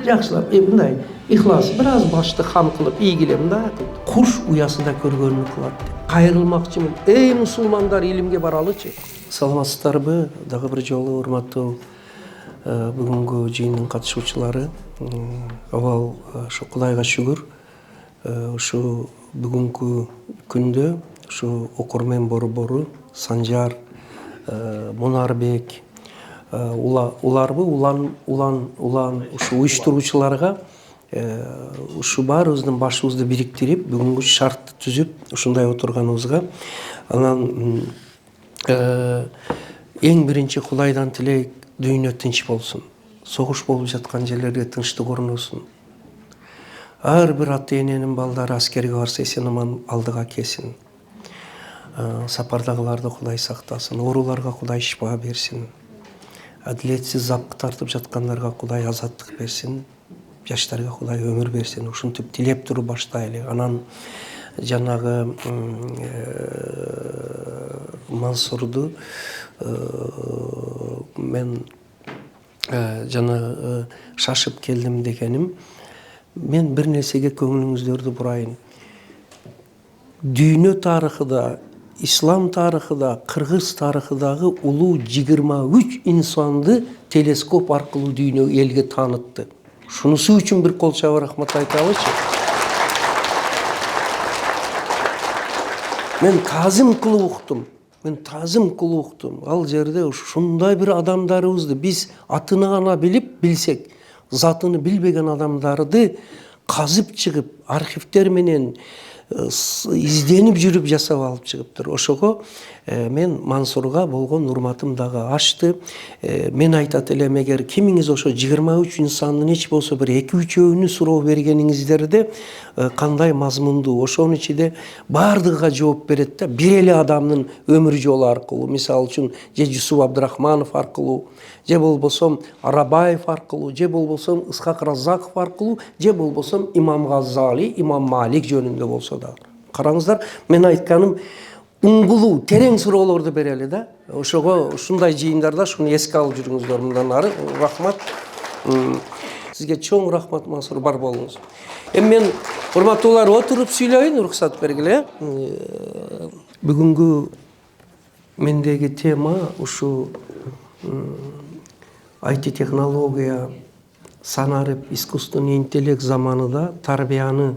жакшылап мындай ихлас бир аз башты хам кылып ийгилем да, куш уясында көргөнүн кылат деп кайрылмакчымын. Эй мусулмандар, илимге баралычы. Саламатсыздарбы? Дагы бир жолу урматтуу бүгүнкү жыйындын катышуучулары. Авал ушу Кудайга шүгүр, ушу бүгүнкү күндө ушу окурмен борбору Санжар, Мунарбек, уларбы улан ушу уюштуруучуларга ушу баарыбыздын башыбызды бириктирип бүгүнкү шартты түзүп ушундай отурганыбызга анан эң биринчи Кудайдан тилейк дүйнө тынч болсун, согуш болуп жаткан жерлерде тынчтык орносун, ар бир ата эненин балдары аскерге барса эсен аман алдыга келсин, сапардагыларды Кудай сактасын, ооруларга Кудай шифа берсин, адилетсиз запкы тартып жаткандарга Кудай азаттык берсин, жаштарга Кудай өмүр берсин. Ушинтип тилеп туруп баштайлы. Анан жанагы Мансурду мен жана шашып келдим дегеним, мен бир нерсеге көңүлүңүздөрдү бурайын. Дүйнө тарыхыда, ислам тарыхыда, кыргыз тарыхыдагы улуу 23 инсанды телескоп аркылуу дүйнө элге таанытты. Шунусу үчүн бир кол чабып рахмат айтабычы. Мен таазим кылып уктум. Ал жерде ушундай бир адамдарыбызды биз атыны гана билсек, затыны билбеген адамдарды казып чыгып, архивдер менен изденип жүрүп жасап алып чыгыптыр. Ошого мен Мансурга болгон урматым дагы ашты. Мен айтат элем, эгер кимиңиз ошо 23 инсандын эч болсо бир 2-3-өөнү суроо бергениңиздерде кандай мазмундуу, ошонун ичинде баардыгыга жооп берет да, бир эле адамдын өмүр жолу аркылуу, мисалы үчүн же Жусуп Абдрахманов аркылуу, же болбосом Арабаев аркылуу, же болбосом Исхак Раззаков аркылуу, же болбосом Имам Газзали, Имам Малик жөнүндө болсо да. Караңыздар, мен айтканым уңгулуу, терең суроолорду берели да. Ошого ушундай жыйындарда шуну эске алып жүрүңүздөр. Мындан ары рахмат. Сизге чоң рахмат, Мансур, бар болуңуз. Эми мен урматтуулар отуруп сүйлөйүн, уруксат бергиле. Бүгүнкү мендеги тема ушу IT технология, санарып, искусственный интеллект заманында тарбиянын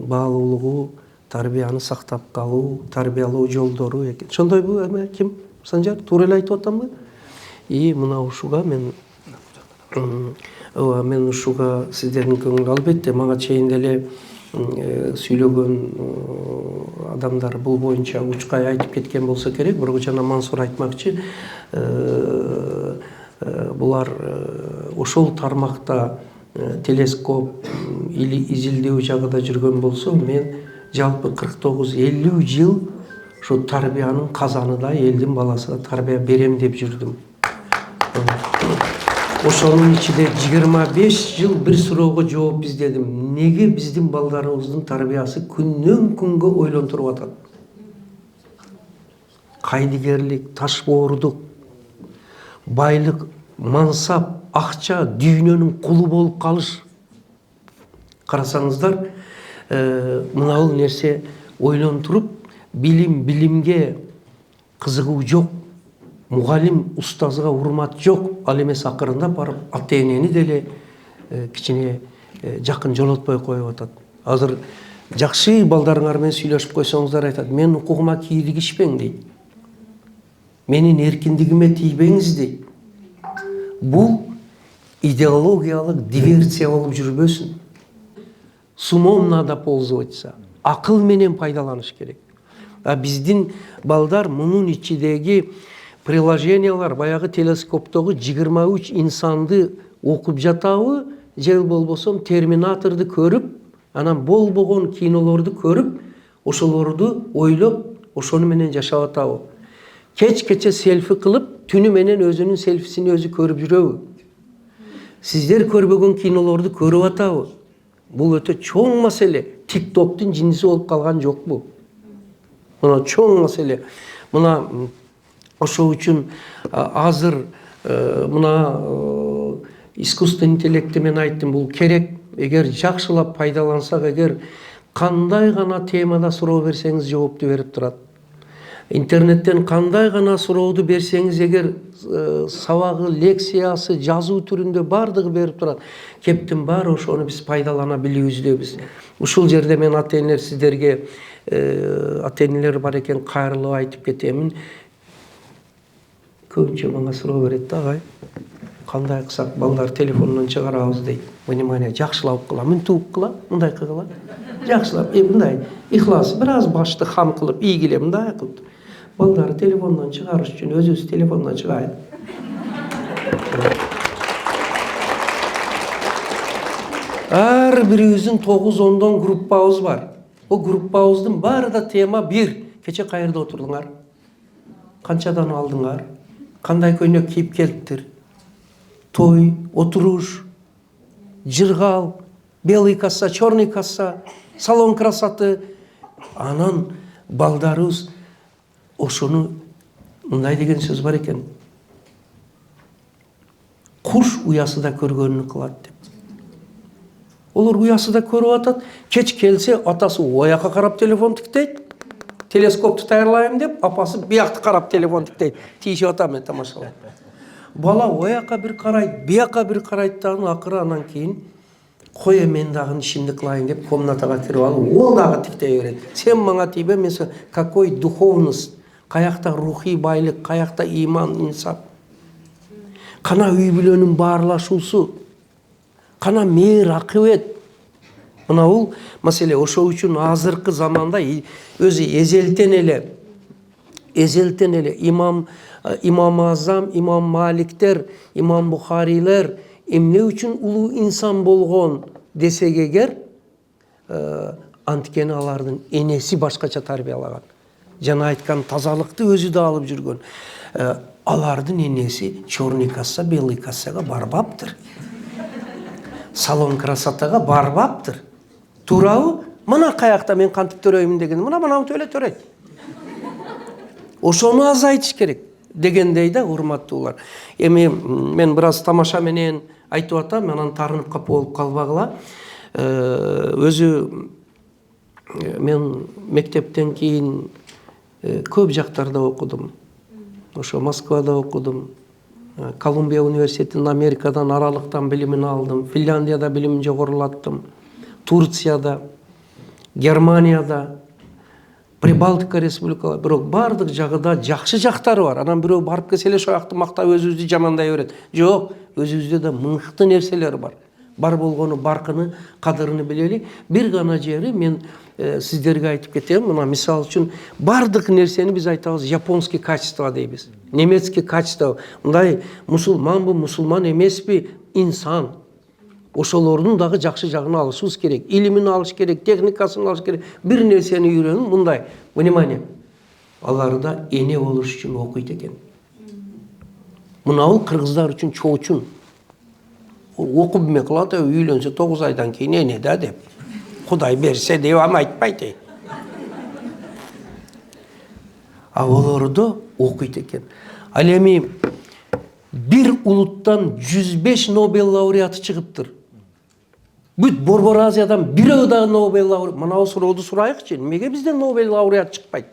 баалуулугу, тарбияны сактап калуу, тарбиялоо жолдору экен. Ошондойбу эме ким? Санжар, туура эле айтып атамбы? Мына ушуга мен ушуга сиздердин көңүл, албетте мага чейин деле сүйлөгөн адамдар бул боюнча учкай айтып кеткен болсо керек, бирок жана Мансур айтмакчы, булар ошол тармакта телескоп или изилдөө жагында жүргөн болсо, мен жалпы 49-50 жыл ошо тарбиянын казанында элдин баласына тарбия берем деп жүрдүм. Ошонун ичинде 25 жыл бир суроого жооп издедим. Неге биздин балдарыбыздын тарбиясы күндөн күнгө ойлонтуруп атат? Кайдыгерлик, ташбоордук, байлык, мансап, акча, дүйнөнүн кулу болуп калыш. Карасаңыздар, мынабул нерсе ойлонтуруп, билимге кызыгуу жок, мугалим устазга урмат жок, ал эмес акырында барып ата энени деле кичине жакын жолотпой коюп атат. Азыр жакшы балдарыңар менен сүйлөшүп койсоңуздар айтат, мен укугума кийдигишпең дейт. Менин эркиндигиме тийбеңиз дейт. Бул идеологиялык диверсия болуп жүрбөсүн. С умом надо пользоваться. Акыл менен пайдаланыш керек. Биздин балдар мунун ичидеги приложениялар, баягы телескоптогу 23 инсанды окуп жатабы, же болбосом Терминаторду көрүп, анан болбогон кинолорду көрүп, ошолорду ойлоп, ошону менен жашап атабы. Кечке селфи кылып, түнү менен өзүнүн селфисин өзү көрүп жүрөбү? Сиздер көрбөгөн кинолорду көрүп атабы? Бул өтө чоң маселе. TikToктун жиниси болуп калган жокпу? Мына чоң маселе. Мына ошол үчүн азыр мына искусственный интеллектти мен айттым, бул керек. Эгер жакшылап пайдалансак, эгер кандай гана темада суроо берсеңиз жоопту берип турат. Интернеттен кандай гана сурооду берсеңиз, эгер сабагы, лекциясы, жазуу түрүндө бардыгы берип турат. Кептин баары ошону биз пайдалана билүүбүздө. Ушул жерде мен ата-энелер сиздерге, ата-энелер бар экен, кайрылып айтып кетемин. Көбүнчө мага суроо берет да, агай, кандай кылсак балдар телефондон чыгарабыз дейт. Внимание, жакшылап кыла, мынтип кыла, мындай кыла. Жакшылап, мындай ихлас, бир аз башты хам кылып, ийгиле мындай кылып. Балдар телефондон чыгарыш үчүн өзүбүз телефондон чыгайык. Ар бирибиздин 9-10 группабыз бар. Бул группабыздын баарында тема бир. Кече кайерде отурдуңар? Канчадан алдыңар? Кандай көйнөк кийип келиптир? Той, отуруш, жыргал, белый касса, черный касса, салон красоты. Анан балдарыбыз ошону мындай деген сөз бар экен. Куш уясыда көргөнүн кылат деп. Олар уясыда көрүп атат. Кеч келсе, атасы ояка карап телефон тиктейт. Телескопту таярлайм деп, апасы биякты карап телефон тиктейт. Тийишип атам мен тамашалап. Бала ояка бир карайт, бияка бир карайт да, акыры анан кийин кой мен дагы ишимди кылайын деп комнатага кирип алып, ол дагы тиктей берет. Сен мага тийбе, мен какой духовность, каякта рухий байлык, каякта иман, инсап. Кана үй бүлөнүн баарлашуусу, кана мейир, акыбет. Мына бул маселе. Ошол үчүн азыркы заманда өзү эзелтен эле имам Азам, имам Маликтер, имам Бухарилер эмне үчүн улуу инсан болгон десек эгер, анткени алардын энеси башкача тарбиялаган. Жана айткан тазалыкты өзү да алып жүргөн. Алардын энеси черный касса, белый кассага барбаптыр. Салон красотага барбаптыр. Туурабы? Мына каякта мен кантип төрөймүн деген, мына төлө төрөйт. Ошону азайтыш керек дегендей да, урматтуулар. Эми мен бир аз тамаша менен айтып атам, анан тарынып болуп калбагыла. Өзү мен мектептен кийин көп жактарда окудум. Ошо Москвада окудум. Колумбия университетинин Америкадан аралыктан билимин алдым. Финляндияда билимин жогорулаттым. Турцияда, Германияда, Прибалтика республикалар, бирок бардык жагыда жакшы жактары бар. Анан бирөө барып келсе эле ошол жакты мактап өзүбүздү жамандай берет. Жок, өзүбүздө да мыкты нерселер бар. Бар болгону баркыны, кадырын билели. Бир гана жери мен сиздерге айтып кетем. Мына мисал үчүн бардык нерсени биз айтабыз японский качество дейбиз. Немецкий качество. Мындай мусулманбы, мусулман эмеспи, инсан. Ошолордун дагы жакшы жагын алышыбыз керек. Илимин алыш керек, техникасын алыш керек. Бир нерсени үйрөнүп, мындай, внимание. Алар да эне болуш үчүн окуйт экен. Мына бул кыргыздар үчүн чоочун. Окуп эме кылат, үйлөнсө 9 айдан кийин эне да деп. Кудай берсе деп айтпайт. А олордо окуйт экен. Ал эми бир улуттан 105 Нобель лауреаты чыгыптыр. Бүт Борбор Азиядан бирөө да Нобель лауреат. Мына сурооду сурайыкчы. Эмнеге бизден Нобель лауреат чыкпайт?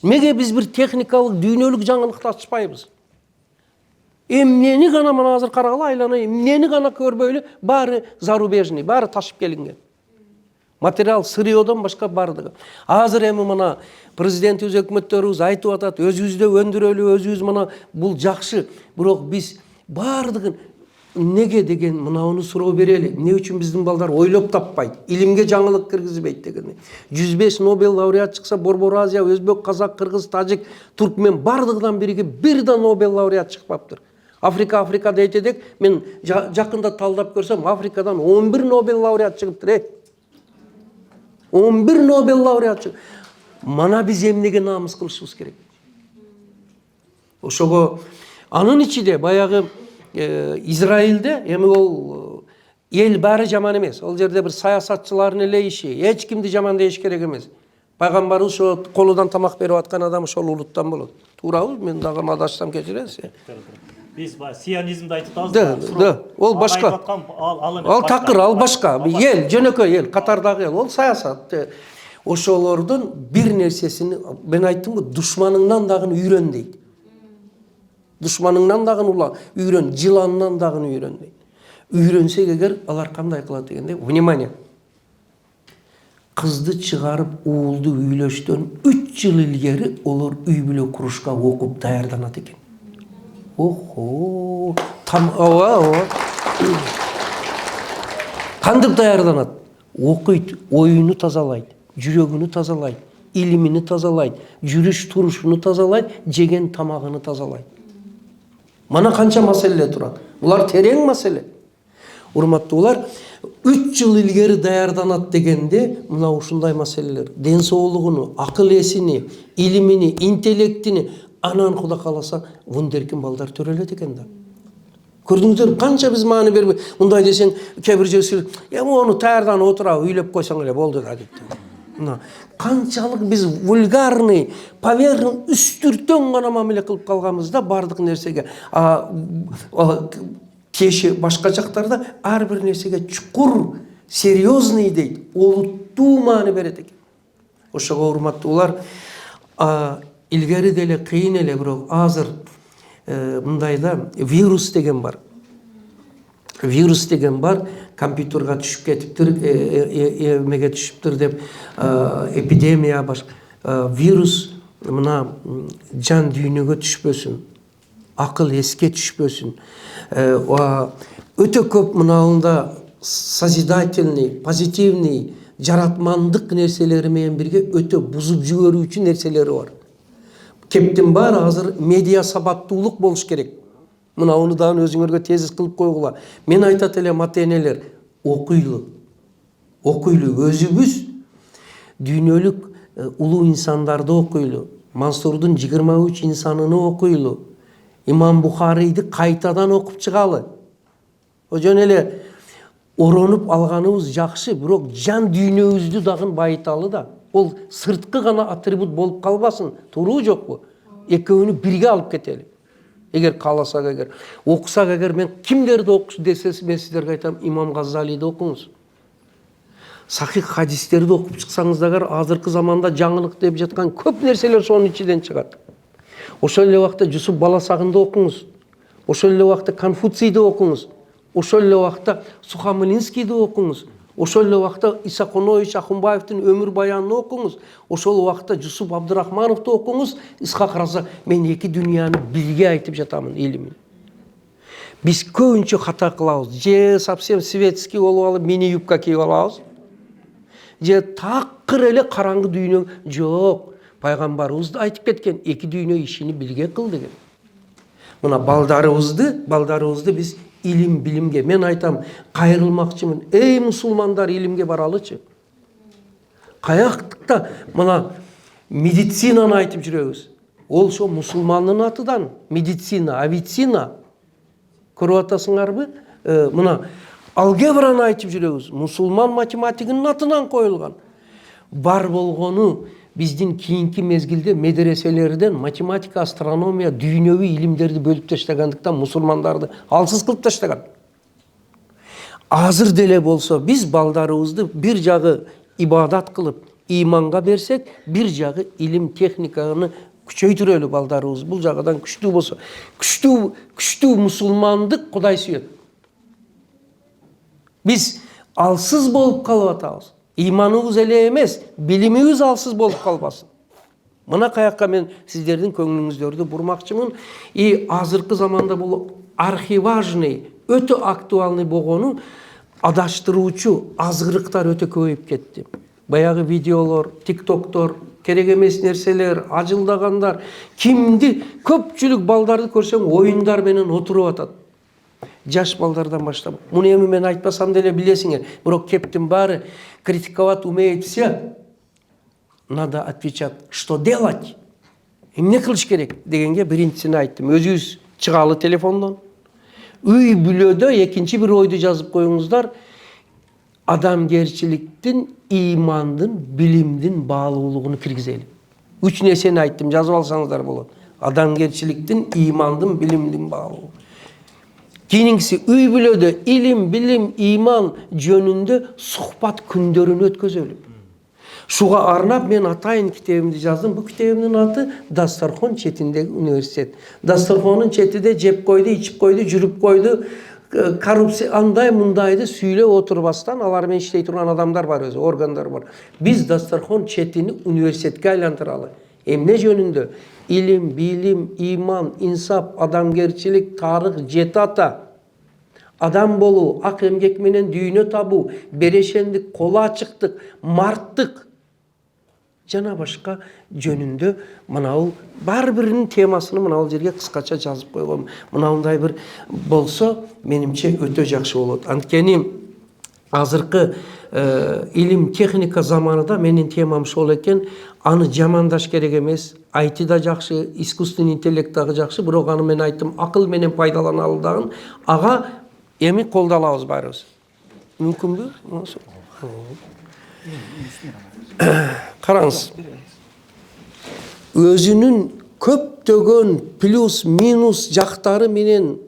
Эмнеге биз бир техникалык, дүйнөлүк жаңылыкты ачпайбыз? Эмнени гана мына азыр карагыла, айлана, эмнени гана көрбөйлү, баары зарубежный, баары ташып келинген. Материал сырьёдон башка бардыгы. Азыр эми мына президентибиз, өкмөттөрүбүз айтып атат, өзүбүздө өндүрөлү, өзүбүз мына бул жакшы. Бирок биз бардыгын неге деген мынауну суроо берели. Эмне үчүн биздин балдар ойлоп таппайт, илимге жаңылык киргизбейт деген. 105 Нобель лауреат чыкса, Борбор Азия, Өзбек, Казак, Кыргыз, Тажик, Туркмен бардыгынан бириге бир да Нобель лауреат чыкпаптыр. Африка дейт эдек, мен жакында талдап көрсөм, Африкадан 11 Нобель лауреат чыгыптыр. 11 Нобель лауреат чыгып. Мана биз эмнеге намыс кылышыбыз керек? Ошого анын ичинде баягы Израилде эми ол эл баары жаман эмес. Ол жерде бир саясатчылардын эле иши, эч кимди жаман дейиш керек эмес. Пайгамбарыбыз ошо колудан тамак берип аткан адам ошол улуттан болот. Туурабы? Мен дагы адашсам кечиресиз. Биз сионизмди айтып атабыз. Да, ол башка. Ал такыр, ал башка. Ел, жөнөкөй ел, Катардагы ел, ол саясат. Ошолордун бир нерсесини мен айттым го, душманыңнан дагы үйрөн дейт. Душманыңнан дагы үйрөн, жыланынан дагы үйрөн дейт. Үйрөнсек эгер алар кандай кылат дегенде, внимание. Кызды чыгарып уулду үйлөштөн 3 жыл илгери олар үй бүлө курушка окуп даярданат экен. Охо, кантип даярданат? Окуйт, оюну тазалайт, жүрөгүнү тазалайт, илимини тазалайт, жүрүш турушуну тазалайт, жеген тамагыны тазалайт. Мана канча маселе турат. Булар терең маселе. Урматтуулар, 3 жыл илгери даярданат дегенде мына ушундай маселелер. Ден соолугуну, акыл эсини, илимини, интеллектини анан Кудай кааласа вундеркин балдар төрөлөт экен да. Көрдүңүздөр, канча биз маани бербей, мындай десең, кээ бир жерси, мону даярданып отурабы, үйлөп койсоң эле болду да дейт. Мына канчалык биз вульгарный, поверхностный, үстүртөн гана мамиле кылып калганбыз да бардык нерсеге. Кеше башка жактарда ар бир нерсеге чукур, серьезный дейт, олуттуу маани берет экен. Ошого урматтуулар, илгери деле кыйын эле, бирок азыр мындайда вирус деген бар. Вирус деген бар, компьютерга түшүп кетиптир, эмеге түшүптүр деп эпидемия баш. Вирус мына жан дүйнөгө түшпөсүн, акыл эске түшпөсүн. Өтө көп мынауында созидательный, позитивный, жаратмандык нерселери менен бирге өтө бузуп жиберүүчү нерселери бар. Кептин бар азыр медиа сабаттуулук болуш керек. Мына уну дагы өзүңөргө тезис кылып койгула. Мен айтат элем ата-энелер, окуйлу. Окуйлу, өзүбүз дүйнөлүк улуу инсандарды окуйлу. Мансурдун 23 инсанын окуйлу. Имам Бухарийди кайтадан окуп чыгалы. Жөн эле оронуп алганыбыз жакшы, бирок жан дүйнөбүздү дагы байыталы да. Ол сырткы гана атрибут болуп калбасын, туруу жокпу? Экөөнү бирге алып кетели. Эгер кааласак, эгер окусак, эгер мен кимдерди окуш десеңиз, мен сиздерге айтам, Имам Газалиди окуңуз. Сахих хадистерди окуп чыксаңыздар, азыркы заманда жаңылык деп жаткан көп нерселер сонун ичинен чыгат. Ошол эле убакта Жусуп Баласагынды окуңуз. Ошол эле убакта Конфуцийди окуңуз. Ошол эле убакта Сухомлинскийди окуңуз. Ошол эле убакта Исаконович Ахунбаевдин өмүр баянын окуңуз. Ошол убакта Жусуп Абдырахмановду окуңуз. Исхак Раза, мен эки дүйнөнү бирге айтып жатамын илимин. Биз көбүнчө хата кылабыз. Же совсем светский болуп алып, мини юбка кийип алабыз. Же такыр эле караңгы дүйнө жок. Пайгамбарыбыз да айтып кеткен, эки дүйнө ишини бирге кыл деген. Мына балдарыбызды биз илим билимге, мен айтам, кайрылмакчымын. Эй мусулмандар, илимге баралычы. Каяктыкта мына медицинаны айтып жүрөбүз. Ол шо мусулмандын атыдан, медицина, авицина. Көрүп атасыңарбы? Мына алгебраны айтып жүрөбүз. Мусулман математигинин атынан коюлган. Бар болгону биздин кийинки мезгилде медреселерден математика, астрономия, дүйнөвү илимдерди бөлүп таштагандыктан мусулмандарды алсыз кылып таштаган. Азыр деле болсо биз балдарыбызды бир жагы ибадат кылып, иманга берсек, бир жагы илим техниканы күчөйтүрөлү балдарыбыз. Бул жагыдан күчтүү болсо, күчтүү мусулмандык Кудай сүйөт. Биз алсыз болуп калып атабыз. Иманыбыз эле эмес, билимибиз алсыз болуп калбасын. Мына каякка мен сиздердин көңүлүңүздөрдү бурмакчымын. Азыркы заманда бул архиважный, өтө актуальный болгону адаштыруучу азгырыктар өтө көбөйүп кетти. Баягы видеолор, тиктоктор, керек эмес нерселер, ажылдагандар, кимди көпчүлүк балдарды көрсөң оюндар менен отуруп атат. Жаш балдардан баштап. Муну эми мен айтпасам деле билесиңер, бирок кептин баары критиковать умеет все. Надо отвечать, что делать? Эмне кылыш керек дегенге биринчисин айттым. Өзүңүз чыгалы телефондон. Үй бүлөдө экинчи бир ойду жазып коюңуздар. Адамгерчиликтин, имандын, билимдин баалуулугуну киргизели. 3 нерсени айттым, жазып алсаңыздар болот. Адамгерчиликтин, имандын, билимдин баалуулугу. Кийинкиси үй бүлөдө илим, билим, иман жөнүндө сухбат күндөрүн өткөзөлү. Шуга арнап мен атайын китебимди жаздым. Бул китебимдин аты Дастархон четиндеги университет. Дастархонун четиде жеп койду, ичип койду, жүрүп койду. Коррупция андай мындайды сүйлөп отурбастан алар менен иштей турган адамдар бар, өзү органдар бар. Биз Дастархон четини университетке айлантыралы. Эмне жөнүндө? Илим, билим, иман, инсап, адамгерчилик, тарых, жети ата, адам болуу, ак эмгек менен дүйнө табуу, берешендик, колу ачыктык, марттык жана башка жөнүндө мынау бар биринин темасын мынау жерге кыскача жазып койгом. Мынандай бир болсо, менимче өтө жакшы болот. Анткени азыркы илим техника заманында менин темам ошол экен. Аны жамандаш керек эмес. IT да жакшы, искусственный интеллект дагы жакшы, бирок аны мен айттым, акыл менен пайдаланалы дагы ага эми колдолобуз баарыбыз. Мүмкүнбү? Караңыз. Өзүнүн көптөгөн плюс, минус жактары менен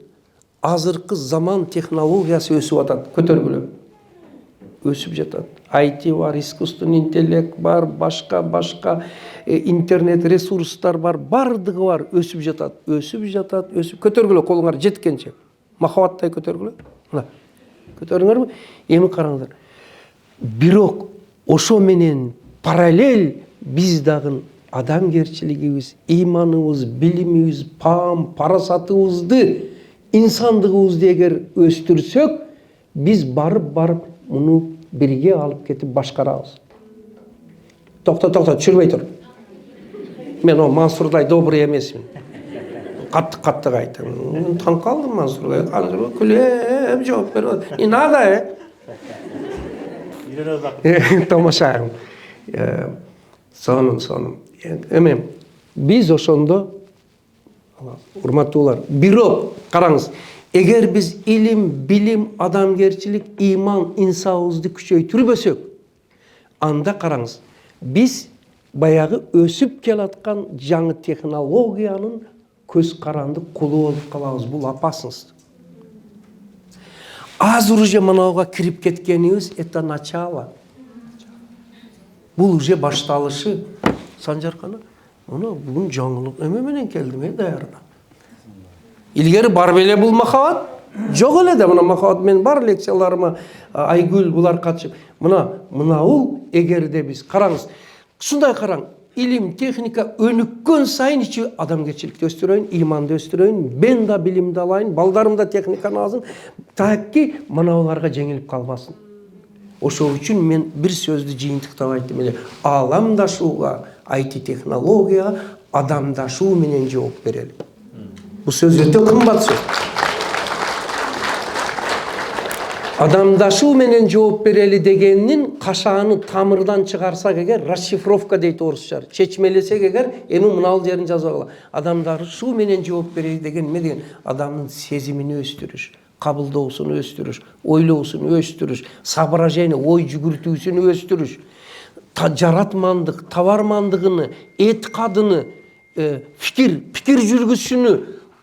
азыркы заман технологиясы өсүп атат, көтөргүлө. Өсүп жатат. IT бар, искусственный интеллект бар, башка интернет ресурстар бар, бардыгы бар, өсүп жатат, өсүп көтөргүлө, колуңар жеткенче. Махабаттай көтөргүлө. Мына. Көтөрүңөрбү? Эми караңыздар. Бирок ошо менен параллель биз дагы адамгерчилигибиз, иманыбыз, билимибиз, парасатыбызды, инсандыгыбызды эгер өстүрсөк, биз барып муну бирге алып кетип башкарабыз. Токто, түшүрбөй тур. Мен о Мансурдай добрый эмесмин. Катты айтам. Таң калдым Мансурга. Азыр күлөп жооп берип. Не надо, Тамаша. Сонун. Эми биз ошондо урматтуулар, бирок караңыз, эгер биз илим, билим, адамгерчилик, иман, инсабыбызды күчөйтүрбөсөк, анда караңыз, биз баягы өсүп келаткан жаңы технологиянын көз каранды кулу болуп калабыз. Бул опасность. Азыр уже мынауга кирип кеткенибиз это начало. Бул уже башталышы. Санжарканы, мына бүгүн жаңылык эме менен келдим, даярына. Илгери бар беле бул махабат? Жок эле да, мына махабат мен бар лекцияларыма Айгүл булар катышып. Мынау эгерде биз караңыз, ушундай караң, илим, техника өнүккөн сайын ичи адамгерчиликти өстүрөйүн, иманды өстүрөйүн, мен да билимди алайын, балдарым да техниканы алсын, таки мынауларга жеңилип калбасын. Ошол үчүн мен бир сөздү жыйынтыктап айттым эле. Ааламдашууга, IT технологияга адамдашуу менен жооп берели. Бул сөз өтө кымбат сөз. Адамдашуу менен жооп берели дегенин кашааны тамырдан чыгарсак эгер, расшифровка дейт орусча, чечмелесек эгер, эми мынал жерин жазып алалы. Адамдашуу менен жооп берели деген эме деген? Адамдын сезимин өстүрүш, кабылдоосун өстүрүш, ойлоосун өстүрүш, соображение, ой жүгүртүүсүн өстүрүш, жаратмандык, табармандыгыны, этикадыны, fikir жүргүзүшүнү,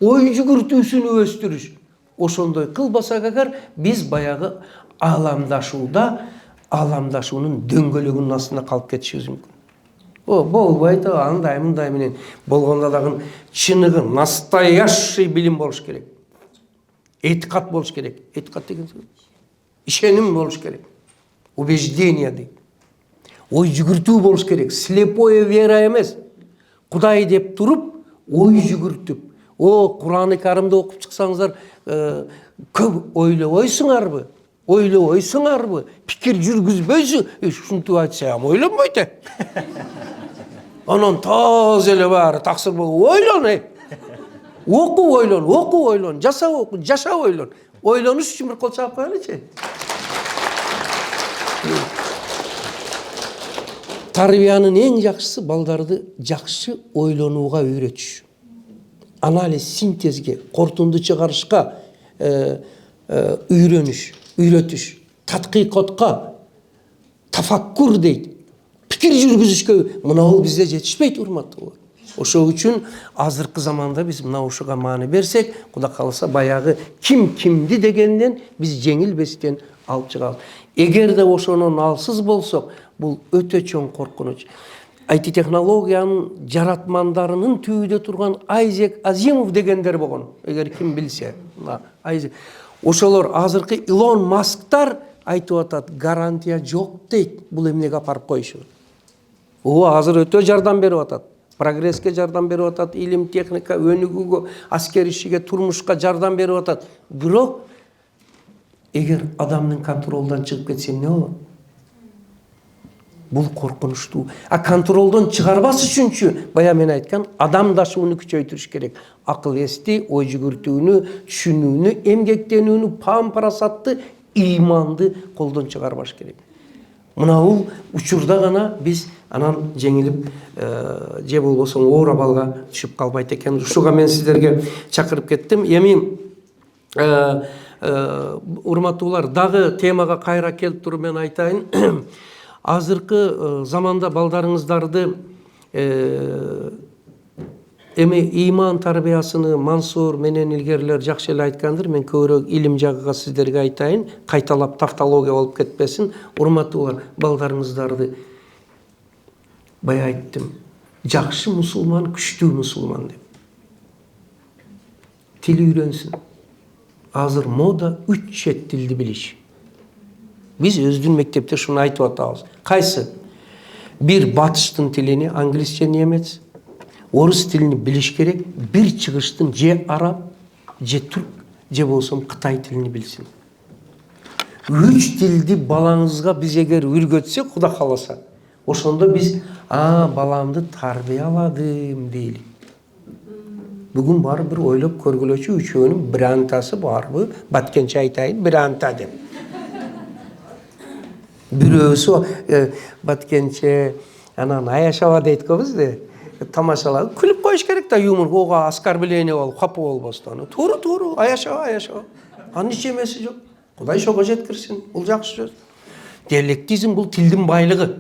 ой жүгүртүүсүнү өстүрүш. Ошондой кылбасак эгер, биз баягы аламдашуунун дөңгөлөгүнүн астына калып кетишибиз мүмкүн. Болбойт, андай мындай менен болгондо дагы чыныгы, настоящий билим болуш керек. Этикат болуш керек. Этикат деген ишеним болуш керек. Убеждение дейт. Ой жүгүртүү болуш керек. Слепое вера эмес. Кудай деп туруп, ой жүгүртүп. Кур'аны Каримди окуп чыксаңыздар, көп ойлобойсуңарбы? Пикир жүргүзбөйсүң? Ушинтип айтса, ойлонбойт. Анан таз эле баары таксыр болуп, ойлон. Оку ойлон, жаша ойлон. Ойлонуш үчүн бир кол чаап коелучу. Тарбиянын эң жакшысы балдарды жакшы ойлонууга үйрөтүш. Анализ, синтезге, кортунду чыгарышка үйрөтүш, таткыйкатка, тафаккур дейт. Пикир жүргүзүшкө мына бул бизде жетишпейт, урматтуулар. Ошол үчүн азыркы заманда биз мына ушуга маани берсек, Кудай кааласа баягы ким кимди дегенден биз жеңилбестен алып чыгабыз. Эгерде ошонун алсыз болсок, бул өтө чоң коркунуч. IT технологиянын жаратмандарынын түбүдө турган Айзек Азимов дегендер болгон. Эгер ким билсе, ошолор азыркы Илон Масктар айтып атат, гарантия жок дейт. Бул эмнеге апарып коюшу? Азыр өтө жардам берип атат. Прогресске жардам берип атат, илим, техника, өнүгүүгө, аскер ишиге, турмушка жардам берип атат. Бирок эгер адамдын контролдон чыгып кетсе эмне болот? Бул коркунучтуу. Контролдон чыгарбас үчүнчү, бая мен айткан, адамдашууну күчөйтүрүш керек. Акыл эсти, ой жүгүртүүнү, түшүнүүнү, эмгектенүүнү, пам-парасатты, ыйманды колдон чыгарбаш керек. Мына бул учурда гана биз анан жеңилип, же болбосо оор абалга түшүп калбайт экен. Ушуга мен сиздерге чакырып кеттим. Эми урматтуулар, дагы темага кайра келип туруп мен айтайын. Азыркы заманда балдарыңыздарды эми ыйман тарбиясыны Мансур менен илгерилер жакшы эле айткандыр. Мен көбүрөөк илим жагыга сиздерге айтайын, кайталап тавтология болуп кетпесин. Урматтуулар, балдарыңыздарды бая айттым, жакшы мусулман, күчтүү мусулман деп. Тил үйрөнсүн. Азыр мода 3 чет тилди билиш. Биз өздүн мектепте шуну айтып атабыз. Кайсы? Бир батыштын тилини, англисче, немец, орус тилини билиш керек. Бир чыгыштын же араб, же түрк, же болсо кытай тилини билсин. 3 тилди балаңызга биз эгер үйрөтсөк, Кудай кааласа, ошондо биз баламды тарбияладым дейли. Бүгүн бары бир ойлоп көргүлөчү, үчөөнүн бир антасы барбы? Баткенче айтайын, бир анта деп. Бирөөсү баткенче анан аяшаба дейт го бизде. Тамашалап күлүп коюш керек да, юмор, ого оскорбление болуп, капа болбостон. Туура, аяшаба. Анын эч эмеси жок. Кудай ошого жеткирсин. Бул жакшы сөз. Диалектизм бул тилдин байлыгы.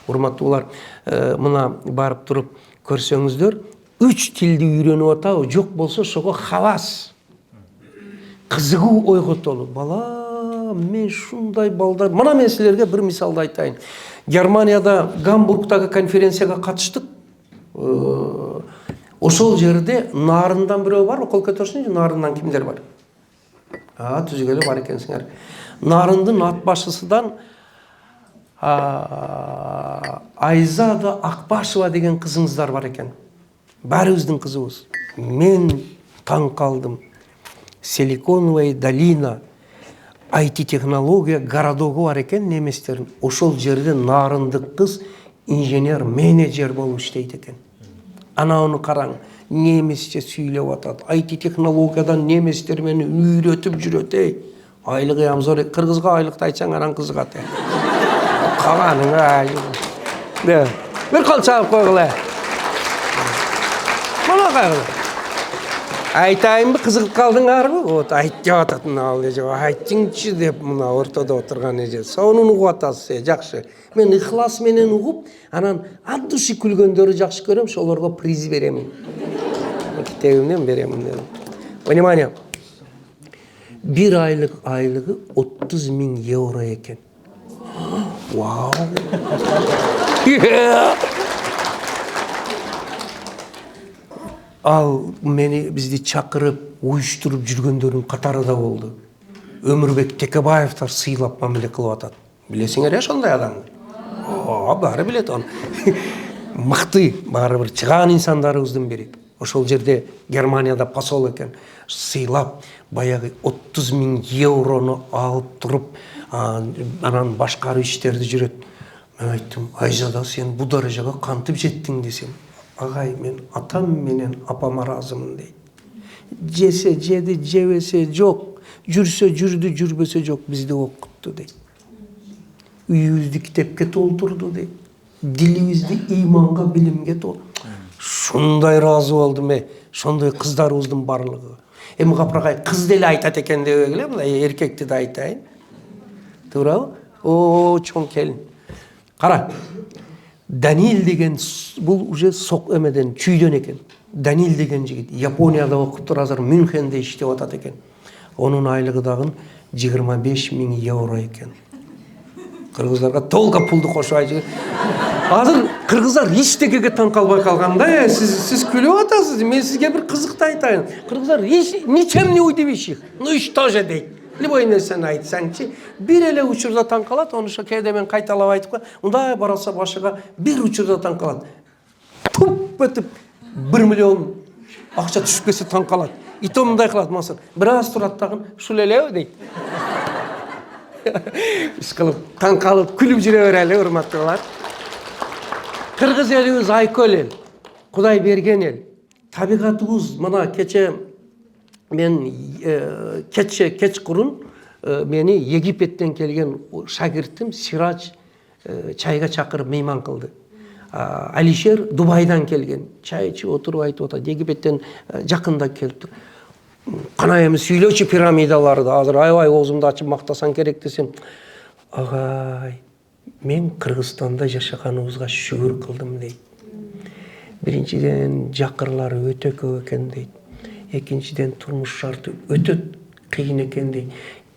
Урматтуулар, мына барып туруп көрсөңүздөр, 3 тилди үйрөнүп атабы, жок болсо ошого хавас. Кызыгуу ойготолу. Бала, мен шундай балдар. Мына мен силерге бир мисалды айтайын. Германияда Гамбургтагы конференцияга катыштык. Ошол жерде нарындан бирөө бар, кол көтөрсүнчү, нарындан кимдер бар? Түзүгөлө бар экенсиңер. Нарындын ат башысыдан Айзада Акбашева деген кызыңыздар бар экен. Баарыбыздын кызыбыз. Мен таң калдым. Силиконовая долина, IT технология городогу бар экен неместерин. Ошол жерде нарындык кыз инженер, менеджер болуп иштейт экен. Ананы караң, немисче сүйлөп атат. IT технологиядан неместер мени үйрөтүп жүрөт, айлыгы ям зор. Кыргызга айлыкты айтсаң, анан кызыгат. Каланың бир кол чалып койгула. Мына кайгыла. Айтайынбы, кызыгып калдыңарбы? Вот айт деп атат мына ал эже. Айтыңчы деп мына ортодо отурган эже. Сонун угуп атасыз, жакшы. Мен ыхлас менен угуп, анан ат души күлгөндөрү жакшы көрөм, ошолорго приз беремин. Китебимден беремин. Внимание. Bir aylık айлыгы 30.000 euro экен. Вау. Ал мени бизди чакырып, уюштуруп жүргөндөрдүн катары да болду. Өмүрбек Текебаевтар сыйлап мамиле кылып атат. Билесиңер ошондой адамды? Баары билет аны. Мыкты, баары бир чыгаан инсандарыбыздын бири. Ошол жерде Германияда посол экен. Сыйлап, баягы 30.000 еврону алып туруп, анан башкаруу иштерди жүрөт. Мен айттым, Айзада, сен бул даражага кантип жеттиң десем. Агай, мен атам менен апама разымын дейт. Жесе жеди, жебесе жок. Жүрсө жүрдү, жүрбөсө жок, бизди окутту дейт. Үйүбүздү китепке толтурду дейт. Дилибизди ыйманга, билимге толтурду. Шундай разы болдум, шондой кыздарыбыздын барлыгы. Эми капыргай, кыз деле айтат экен деп эле, мындай эркекти да айтайын. Туурабы? Чоң келин. Кара. Данил деген бул уже сок эмеден чүйдөн экен. Данил деген жигит Японияда окуп туруп азыр Мюнхенде иштеп атат экен. Онун айлыгы дагы 25 000 евро экен. Кыргыздарга толго пулду кошпайчы. Азыр кыргыздар эчтекеге таң калбай калган да. Сиз күлүп атасыз. Мен сизге бир кызыкты айтайын. Кыргыздар ничем не удивишь. Ну и что же дейт. Любой нерсени айтсаңчы, бир эле учурда таң калат, ону кээде мен кайталап айтып коем. Мындай бараса башыга бир учурда таң калат. Туп өтүп 1 миллион акча түшүп кетсе таң калат. И то мындай кылат Мансур. Бир аз турат дагы, ушул элеби дейт. Ишкылып, таң калып, күлүп жүрө берели, урматтуулар. Кыргыз элибиз айкөл эл. Кудай берген эл. Табигатыбыз мына кече мен кечкурун мени Египеттен келген шагиртим Сирач чайга чакырып мейман кылды. Алишер Дубайдан келген. Чай ичип отуруп айтып атат. Египеттен жакында келиптир. Кана эми сүйлөчү пирамидаларды азыр аябай оозумду ачып мактасаң керек десем, агай, мен Кыргызстанда жашаганыбызга шүгүр кылдым дейт. Биринчиден жакырлары өтө көп экен дейт. Экинчиден турмуш шарты өтө кыйын экен дейт.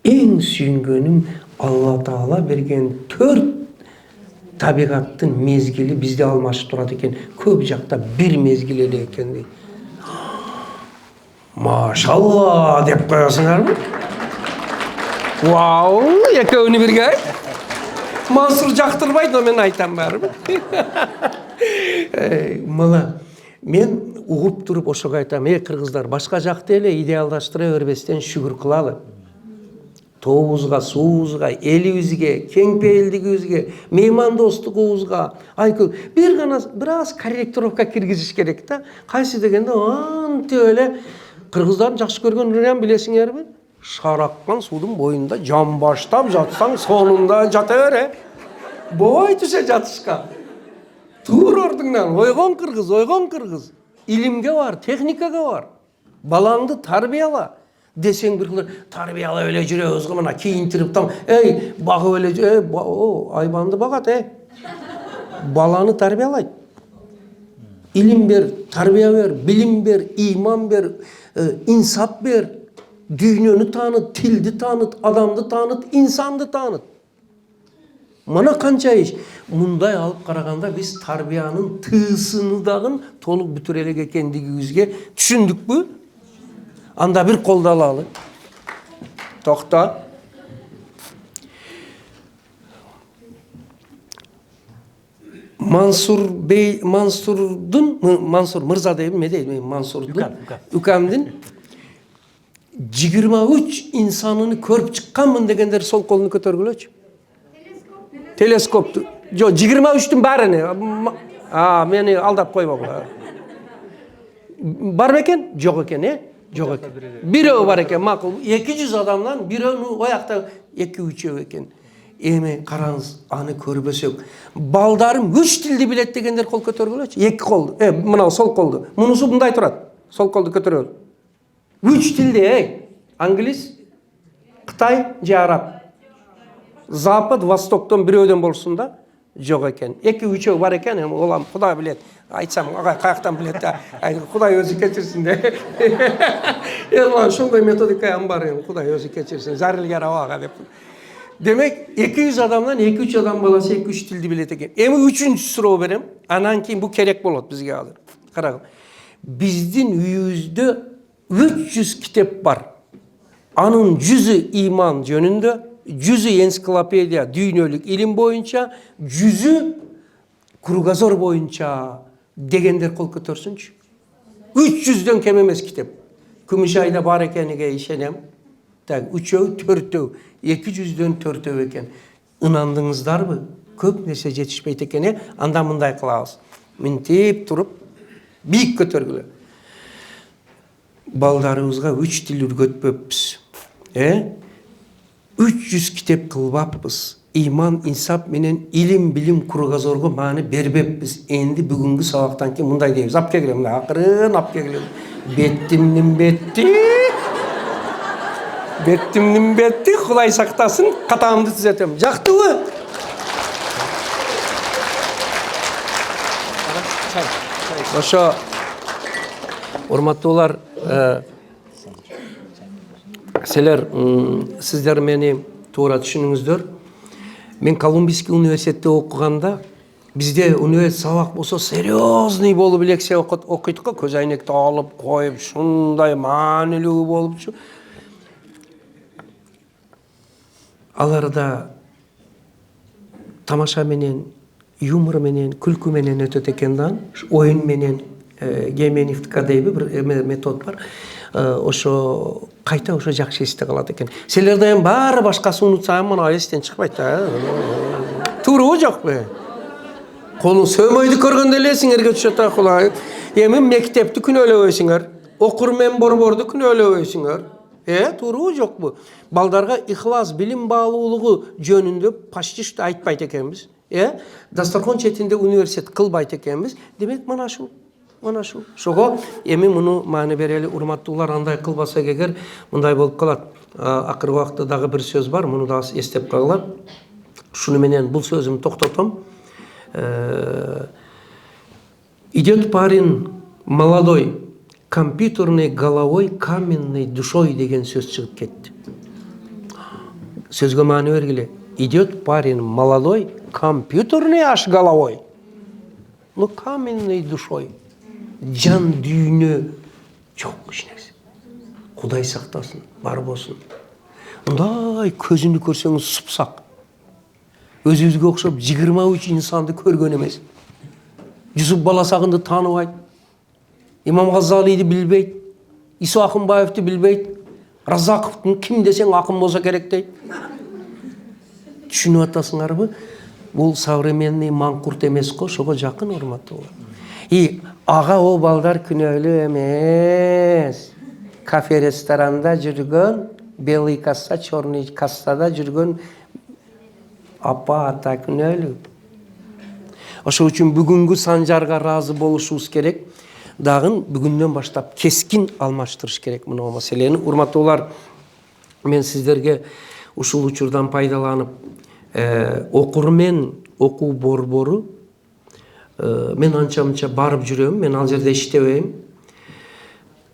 Эң сүйүнгөнүм Алла Таала берген 4 табигаттын мезгили бизде алмашып турат экен. Көп жакта бир мезгил эле экен дейт. Машалла деп коесуңарбы? Вау, экөөнү бирге. Мансур жактырбайт, но мен айтам барбы. Мына мен угуп туруп ошого айтам, кыргыздар, башка жакты эле идеалдаштыра бербестен шүгүр кылалы. Тообузга, суубузга, элибизге, кең пейилдигибизге, меймандостугубузга, бир аз корректировка киргизиш керек да. Кайсы дегенде антип эле кыргыздардын жакшы көргөн үрүн билесиңерби? Шараккан суудун боюнда жамбаштап жатсаң, сонунда жата бере. Бой түшө жатышка. Тур ордуңдан, ойгон кыргыз. Илимге бар, техникага бар. Балаңды тарбияла. Десең бир кылар, тарбиялап эле жүрөбүз го мына кийинтирип там, багып эле, айбанды багат, баланы тарбиялайт. Илим бер, тарбия бер, билим бер, иман бер, инсап бер, дүйнөнү тааныт, тилди тааныт, адамды тааныт, инсанды тааныт. Мына канча иш. Мындай алып караганда биз тарбиянын тыысыны дагы толук бүтүр элек экендигибизге түшүндүкпү? Анда бир колду алалы. Токто. Мансур Мырза дейм, Мансурдун укамдын 23 инсанын көрүп чыкканмын дегендер сол колун көтөргүлөчү. Телескопту. Жок, 23-түн баарыны. Мени алдап койбогула. Бар бекен? Жок экен, Жок экен. Бирөө бар экен, макул. 200 адамдан бирөөнү оякта 2-3 экен. Эми караңыз, аны көрбөсөк. Балдарым 3 тилди билет дегендер кол көтөргүлөчү. 2 колду. Мына сол колду. Мунусу мындай турат. Сол колду көтөрөбүз. 3 тилде, англис, Кытай же араб. Запад, Востоктон бирөөдөн болсун да, жок экен. 2-3 бар экен, олам Кудай билет. Айтсам, каяктан билет да. Кудай өзү кечирсин де. Ошондой методикам бар, Кудай өзү кечирсин. Зарилгер абага деп. Демек, 200 адамдан 2-3 адам баласы 2-3 тилди билет экен. Эми 3-үнчү суроо берем. Анан кийин бу керек болот бизге азыр. Карагын. Биздин үйүбүздө 300 китеп бар. Анын 100-ü иман жөнүндө, 100-ü энциклопедия дүйнөлүк илим боюнча, 100-ü кругозор боюнча дегендер кол көтөрсүнчү. 300-дөн кем эмес китеп. Күмүшайда бар экениге ишенем. Так, 3-өө, 4-өө, 200-дөн 4-өө экен. Ынандыңыздарбы? Көп нерсе жетишпейт экен, анда мындай кылабыз. Минтип туруп, бийик көтөргүлө. Балдарыбызга 3 тил үргөтпөппүз. 300 китеп кылбаппыз. Иман, инсап менен илим, билим кругозорго маани бербеппиз. Энди бүгүнгү сабактан кийин мындай дейбиз. Ап келем, акырын ап келем. Беттимдин бетти. Беттимдин бетти, Кудай сактасын, катамды түзөтөм. Жактыбы? Ошо урматтуулар, сиздер мени туура түшүнүңүздөр. Мен Колумбийский университетте окуганда бизде университет сабак болсо серьезный болуп лекция окуйт го, көз айнекти алып коюп, шундай маанилүү болупчу. Аларда тамаша менен, юмор менен, күлкү менен өтөт экен да, оюн менен, Гейменевтика дейби бир метод бар. Ошо кайта ошо жакшы эсте калат экен. Силерде эми баары башкасын унутса мына эстен чыкпайт да. Туурабы жокпу? Колун сөмөйдү көргөндө эле эсиңерге түшөт акылай. Эми мектепти күнөөлөбөйсүңөр, окурмен борборду күнөөлөбөйсүңөр. Туурабы жокпу? Балдарга ихлас, билим баалуулугу жөнүндө почти что айтпайт экенбиз. Дастархон четинде университет кылбайт экенбиз. Демек мына ушул. Ошого эми муну маани берели, урматтуулар, андай кылбаса эгер мындай болуп калат. Акыркы убакытта дагы бир сөз бар, муну да эстеп калгыла. Шуну менен бул сөзүмдү токтотом. Идет парень молодой, компьютерной головой, каменной душой деген сөз чыгып кетти. Сөзгө маани бергиле. Идет парень молодой, компьютерный аш головой, но каменной душой. Жан дүйнө жок ишнерсе. Кудай сактасын, бар болсун. Мындай көзүндү көрсөңүз супсак. Өзүбүзгө окшоп 23 инсанды көргөн эмес. Жусуп Баласагынды тааныбайт. Имам Газалийди билбейт. Исо Акынбаевди билбейт. Разаковдун ким десең акын болсо керек дейт. Түшүнүп атасыңарбы? Бул современный маңкурт эмес го, ошого жакын урматтуулар. Ага о балдар күнөөлүү эмес. Кафе ресторанда жүргөн, белый касса, черный кассада жүргөн апа ата күнөөлүү. Ошол үчүн бүгүнгү санжарга ыраазы болушубуз керек. Дагы бүгүндөн баштап кескин алмаштырыш керек мына маселени. Урматтуулар, мен сиздерге ушул учурдан пайдаланып, окурмен окуу борбору мен анча-мынча барып жүрөм, мен ал жерде иштебейм.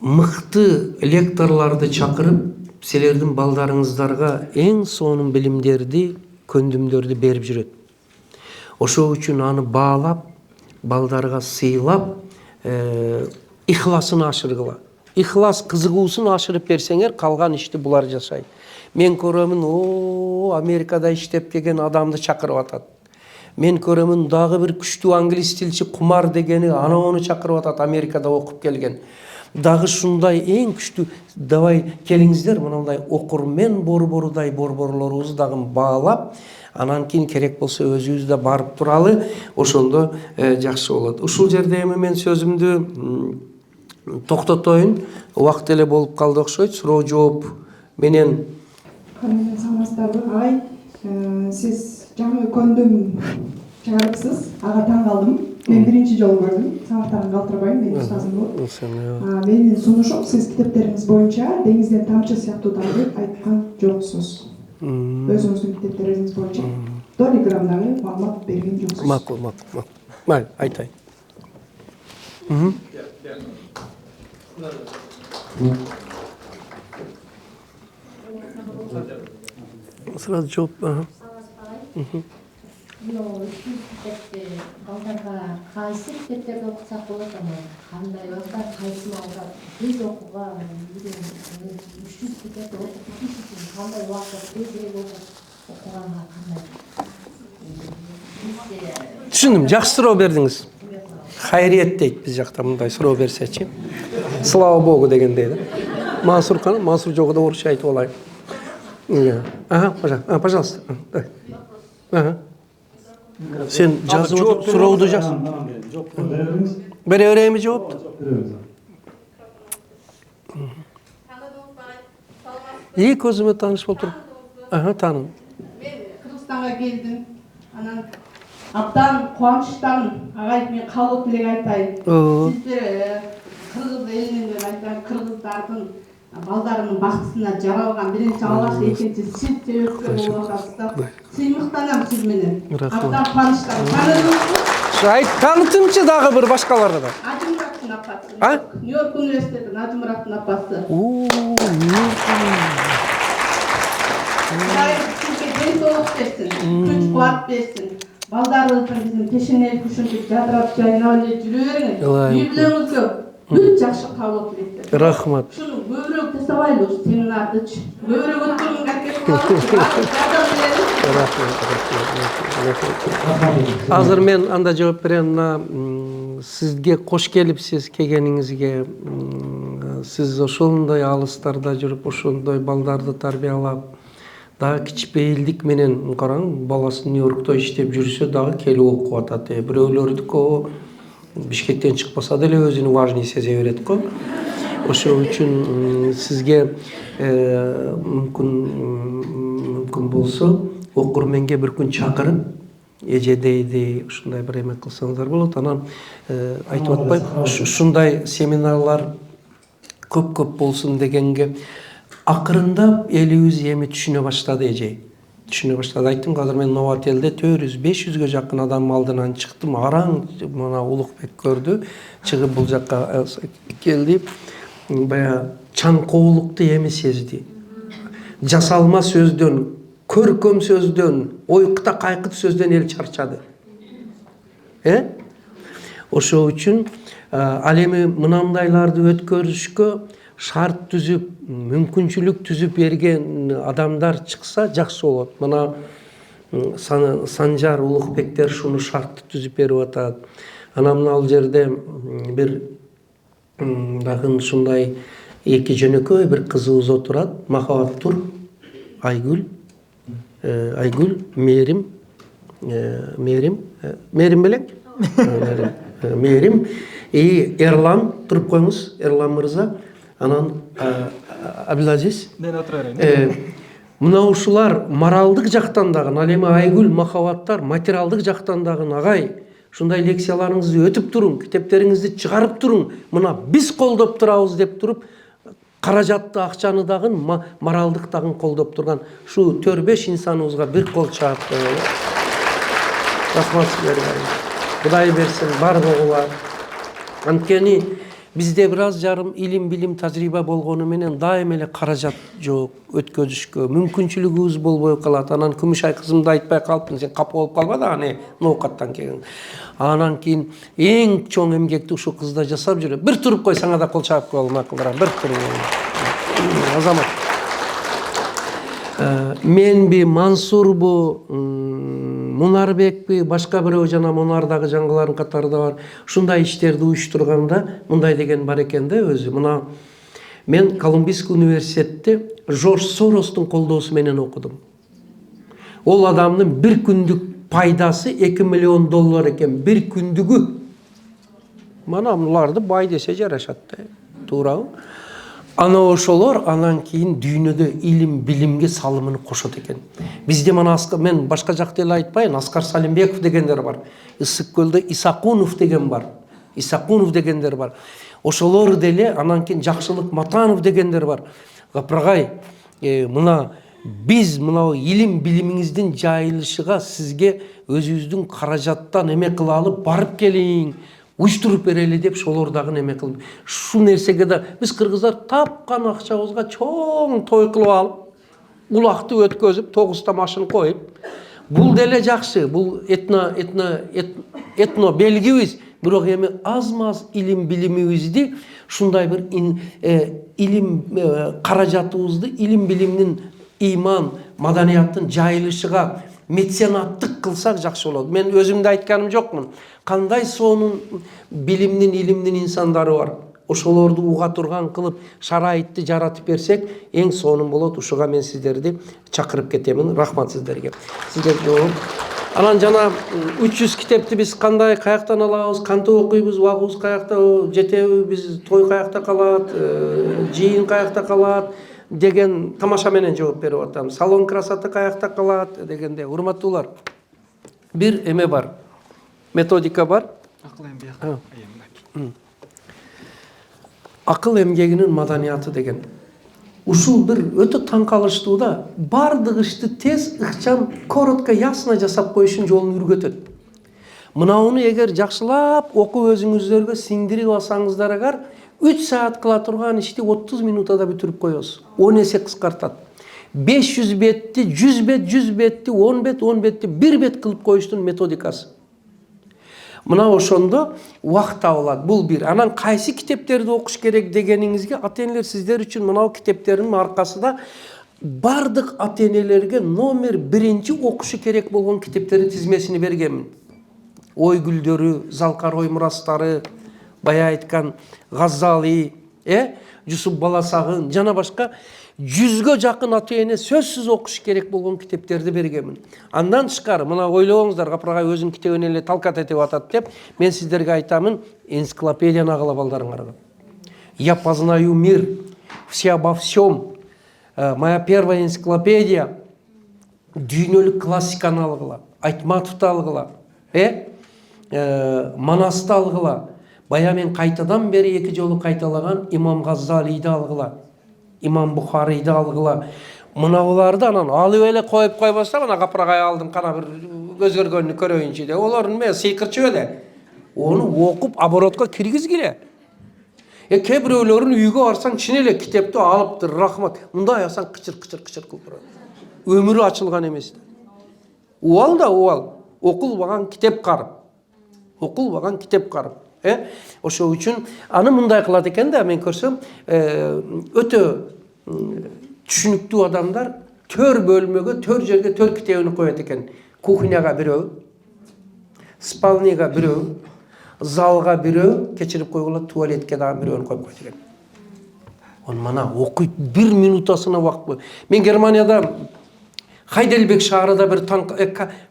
Мыкты лекторларды чакырып, силердин балдарыңыздарга эң сонун билимдерди, көндүмдөрдү берип жүрөт. Ошол үчүн аны баалап, балдарга сыйлап, ихласын ашыргыла. Ихлас кызыгуусун ашырып берсеңер, калган ишти булар жашайт. Мен көрөмүн, Америкада иштеп келген адамды чакырып атат. Мен көрөмүн, дагы бир күчтүү англис тилчи Кумар дегени аноону чакырып атат, Америкада окуп келген. Дагы шундай эң күчтүү, давай келиңиздер, мындай окурмен борборудай борборлорубузду дагы баалап, анан кийин керек болсо өзүбүз да барып туралы, ошондо жакшы болот. Ушул жерде эми мен сөзүмдү токтотоюн. Убакыт эле болуп калды окшойт. Суроо жооп менен саламатсыздарбы? Агай, сиз жаңы көндүм чыгарыпсыз. Ага таң калдым. Мен биринчи жолу көрдүм. Сабактарын калтырбайм, мен устазым болуп. Менин сунушум, сиз китептериңиз боюнча деңизден тамчы сыяктуу деп айткан жоксуз. Өзүңүздүн китептериңиз боюнча Долиграмдагы маалымат берген жоксуз. Макул. Май, айтайын. Сразу жооп. Балдарга кайсы китептерди окутсак болот, кандай балдар кайсы балдар тез окууга 300 китепти окуп битиш үчүн кандай убакытта тезирээк окуганга кандай? Түшүндүм, жакшы суроо бердиңиз. Хайриет дейт биз жакта, мындай суроо берсечи. Слава Богу дегендей да. Мансур жогу да орусча айтып алайын. Пожалуйста. Сен жазып суроуду жаз. Бере берейинби жоопту? Көзүмө тааныш болуп туруп. Тааным. Мен Кыргызстанга келдим. Анан абдан кубанычтамын. Агай, мен каалоо тилек айтайын. Сиздер кыргыз элинен айтайын, кыргыздардын балдарынын бактысына жаралган биринчи алгачкы экинчи сиз себепкер болуп атасыздар. Сыймыктанам сиз менен. Абдан кубанычтамын. Айт таанытыңчы дагы бир башкаларга да. Ажымураттын апасы. А? Нью-Йорк университетинин Ажымураттын апасы. Кудайым сизге ден соолук берсин, күч кубат берсин. Балдарыбыздын биздин пешенелик ушинтип жадырап жайнап эле жүрө бериңер. Үй-бүлөңүзгө бүт жакшы кабыл тилейт. Рахмат. Ушуну көбүрөөк жасабайлы ушу семинардычы. Көбүрөөк өткөрүүгө аракет кылалы. Азыр мен анда жооп берем. Мына сизге кош келипсиз келгениңизге. Сиз ошондой алыстарда жүрүп, ошондой балдарды тарбиялап, дагы кичпейилдик менен караң, баласы Нью-Йоркто иштеп жүрсө дагы келип окуп атат. Бирөөлөрдүкү Бишкектен чыкпаса деле өзүнү важный сезе берет го. Ошол үчүн сизге мүмкүн болсо окурменге бир күн чакырып, эжедейди ушундай бир эме кылсаңыздар болот. Анан айтып атпайм, ушундай семинарлар көп болсун дегенге акырындап элибиз эми түшүнө баштады эже. Түшүнө баштады. Айттым, азыр мен Новотелде 400-500ге жакын адам алдынан чыктым. Араң мына Улукбек көрдү, чыгып бул жакка келди. Бая чаңкоолукту эми сезди. Жасалма сөздөн, көркөм сөздөн, ойкута кайкыт сөздөн эл чарчады. Ошол үчүн ал эми мынандайларды өткөрүшкө шарт түзүп, мүмкүнчүлүк түзүп берген адамдар чыкса жакшы болот. Мына Санжар Улукбектер шуну шартты түзүп берип атат. Анан мына жерде бир дагы ушундай эки жөнөкөй бир кызыбыз отурат. Махабат Тур, Айгүл, Мээрим белең? Мээрим, Эрлан, туруп коюңуз, Эрлан мырза. Анан Абдулазиз. Мен отура берейин. Мына ушулар моралдык жактан дагы, ал эми Айгүл, Махабаттар материалдык жактан дагы агай, ушундай лекцияларыңызды өтүп туруң, китептериңизди чыгарып туруң. Мына биз колдоп турабыз деп туруп, каражатты, акчаны дагы, моралдык дагы колдоп турган ушу 4-5 инсаныбызга бир кол чаап коелу. Рахмат силерге. Кудай берсин бардыгыла. Анткени бизде бир аз жарым илим, билим, тажрыйба болгону менен дайым эле каражат жок, өткөзүшкө мүмкүнчүлүгүбүз болбой калат. Анан Күмүшай кызымды айтпай калыптын, сен капа болуп калба дагы, ноокаттан келген. Анан кийин эң чоң эмгекти ушу кызда жасап жүрөт. Бир туруп кой, сага да кол чаап коелу макулдара. Бир туруп. Азамат. Менби, Мансурбу, Мунарбекпи, башка бирөө жана Мунардагы жаңгылардын катарында бар. Ушундай иштерди уюштурганда мындай деген бар экен да өзү. Мына мен Колумбийский университетте Жорж Соростун колдоосу менен окудум. Ол адамдын бир күндүк пайдасы $2 миллион экен, бир күндүгү. Мана буларды бай десе жарашат да. Туурабы? Ана ошолор анан кийин дүйнөдө илим, билимге салымын кошот экен. Бизде мана мен башка жакта эле айтпайын, Аскар Салимбеков дегендер бар. Ысык көлдө Исакунов деген бар. Исакунов дегендер бар. Ошолор деле анан кийин Жакшылык Матанов дегендер бар. Гапыргай, мына биз мына илим, билимиңиздин жайылышыга сизге өзүбүздүн каражаттан эме кыла алып барып келиң. Уюштуруп берели деп шолор дагы неме кылып. Шу нерсеге да биз кыргыздар тапкан акчабызга чоң той кылып алып, улакты өткөзүп, 9 машин коюп, бул деле жакшы, бул этно белгибиз, бирок эми аз-маз илим билимибизди, ушундай бир илим каражатыбызды, илим билимдин, иман, маданияттын жайылышыга меценаттык кылсак жакшы болот. Мен өзүмдө айтканым жокмун. Кандай сонун билимдин, илимдин инсандары бар. Ошолорду уга турган кылып, шарайтты жаратып берсек, эң сонун болот. Ушуга мен сиздерди чакырып кетемин. Рахмат сиздерге. Анан жана 300 китепти биз кандай, каяктан алабыз, кантип окуйбуз, убагыбыз каякта жетеби, биз той каякта калат, жыйын каякта калат деген тамаша менен жооп берип атам. Салон красоты каякта калат дегенде, урматтуулар. Бир эме бар. Методика бар. Акыл эмгегинин маданияты деген. Ушул бир өтө таң калыштуу да, бардык ишти тез, ыкчам, коротко, ясно жасап коюшун жолун үргөтөт. Мынауны эгер жакшылап окуп өзүңүздөргө сиңдирип алсаңыздар агар 3 саат кыла турган ишти 30 минутада бүтүрүп коесуз. 10 эсе кыскартат. 500 бетти, 100 бет, 100 бетти, 10 бет, 10 бетти 1 бет кылып коюштун методикасы. Мына ошондо убакыт табылат. Бул бир. Анан кайсы китептерди окуш керек дегениңизге ата-энелер сиздер үчүн мынау китептердин аркасында бардык ата-энелерге номер 1 окушу керек болгон китептердин тизмесини бергенмин. Ой гүлдөрү, Залкар ой мурастары, бая айткан Газали, Жусуп Баласагын жана башка 100гө жакын ата-эне сөзсүз окуш керек болгон китептерди бергенмин. Андан тышкары мына ойлобоңуздар, Капыргай өзүнүн китебин эле талкат этип атат деп, мен сиздерге айтамын, энциклопедияны агыла балдарыңарга. Я познаю мир, все обо всем. Моя первая энциклопедия, дүйнөлүк классиканы алгыла, Айтматовду алгыла, Манасты алгыла. Бая мен кайтадан бери 2 жолу кайталаган Имам Газалиди алгыла, Имам Бухарийди алгыла. Мына буларды анан алып эле коюп койбосо, мына Капыргай алдым кана бир өзгөргөнү көрөйүнчү деп. Олордун мен сыйкырчы эле. Ону окуп оборотко киргизгиле. Кээ бирөөлөрүн үйгө барсаң чын эле китепти алыптыр, рахмат. Мындай асаң кычыр кылып турат. Өмүрү ачылган эмес. Убал да убал. Окулбаган китеп карып. Окулбаган китеп карып. Ошо үчүн аны мындай кылат экен да, мен көрсөм, өтө түшүнүктүү адамдар 4 бөлмөгө, 4 жерге 4 китебин коет экен. Кухняга бирөө, спальняга бирөө, залга бирөө, кечирип койгула туалетке дагы бирөөнү коюп койт экен. Он мана окуйт 1 минутасына убакыт бой. Мен Германияда Хайдельбек шаарында бир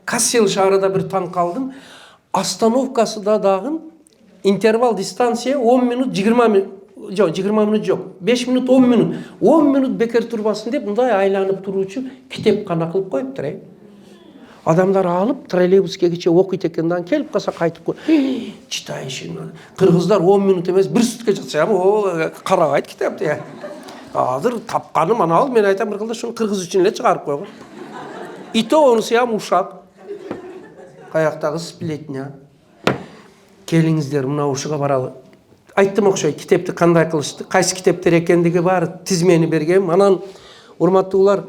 Кассел шаарында бир таң калдым. Остановкасында дагы интервал дистанция 10 минут 20 минут. Жоқ, 20 минут жоқ. 5 минут 10 минут. 10 минут бекер турбасын деп мындай айланып туруучу китеп кана кылып коюптур. Адамдар алып троллейбуске кече окуйт экендан келип калса кайтып кой. Читаешь. Кыргыздар 10 минут эмес 1 сутка жатса, карабайт китепти. Азыр тапканы мана ал, мен айтам, бир кылда шуну кыргыз үчүн эле чыгарып койгон. И то онусу ям ушак. Каяктагы сплетня. Келиңиздер мына ушуга баралы. Айттым окшой, китепти кандай кылышты, кайсы китептер экендиги бар, тизмени бергем. Анан урматтуулар,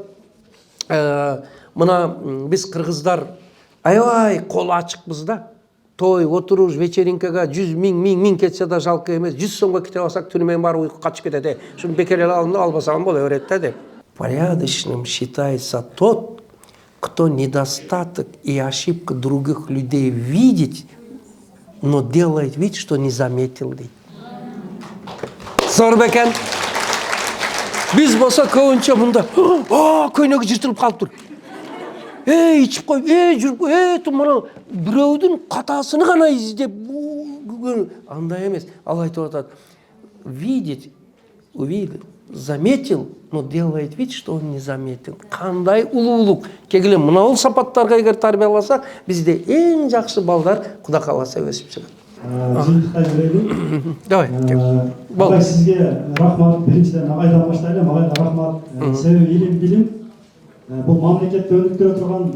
мына биз кыргыздар аябай колу ачыкпыз да. Той, отуруш, вечеринкага 100 миң кетсе да жалкы эмес. 100 сомго китеп алсак түнү менен баары уйку качып кетет. Шуну бекер эле алам да, албасам боло берет да деп. Порядочным считается тот, кто недостаток и ошибку других людей видит, но делает вид, что не заметил. Зор бекен. Биз болсо көбүнчө мында, көйнөгү жыртылып калыптыр. Ичип кой, жүрүп кой, мына бирөөдүн катасыны гана издеп, андай эмес. Ал айтып атат, видеть, увидел, заметил, но делает вид, что он не заметил. Кандай улуулук. Кегиле мына бул сапаттарга эгер тарбияласак, бизде эң жакшы балдар Кудай кааласа өсүп чыгат. Давай. Агай, сизге рахмат. Биринчиден агайдан баштайлы. Агайга рахмат. Себеби илим, билим бул мамлекетти өнүктүрө турган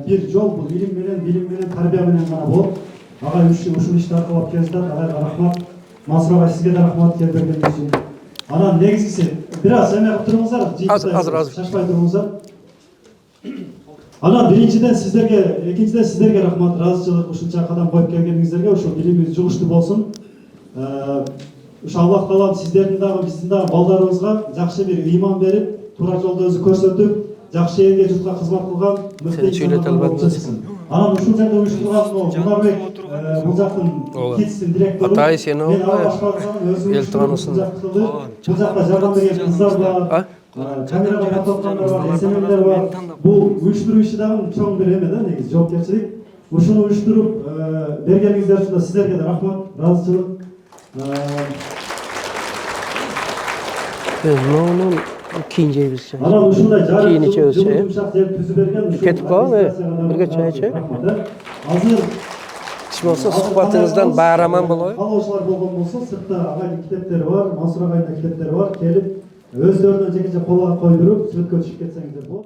бир жол. Бул илим менен, билим менен, тарбия менен гана болот. Агай ушул ишти аркылап келиптир. Агайга рахмат. Мансур агай, сизге да рахмат келбергениңиз үчүн. Анан негизгиси бир аз эме кылып туруңуздар. Азыр. Шашпай туруңуздар. Анан биринчиден сиздерге, экинчиден сиздерге рахмат, ыраазычылык ушунча кадам коюп келгениңиздерге. Ушул билимибиз жугуштуу болсун. Ушу Аллах таалам сиздердин дагы биздин дагы балдарыбызга жакшы бир ыйман берип, туура жолду өзү көрсөтүп, жакшы элге журтка кызмат кылган мыкты. Анан ушул жерде уюштурган Мунарбек бул жактын КИЦтин директору. Атай сени эл таанысың. Бул жакта жардам берген кыздар бар. Камерага каттаткандар бар, эсенелер бар. Бул уюштуруу иши дагы чоң бир эме да, негизи жоопкерчилик. Ушуну уюштуруп бергениңиздер үчүн сиздерге да рахмат, ыраазычылык. Кийин жейбиз. Анан ушундай кийин ичебиз. жумшак жер түзүп берген ушул. Кетип калган, бирге чай ичели. Азыр Иш болсо сухбатыңыздан баары аман болобу? Каалоочулар болгон болсо, сыртта агайдын китептери бар, Мансур агайдын китептери бар. Келип өздөрүнө жеке кол койдуруп, сүрөткө түшүп кетсеңиздер болот.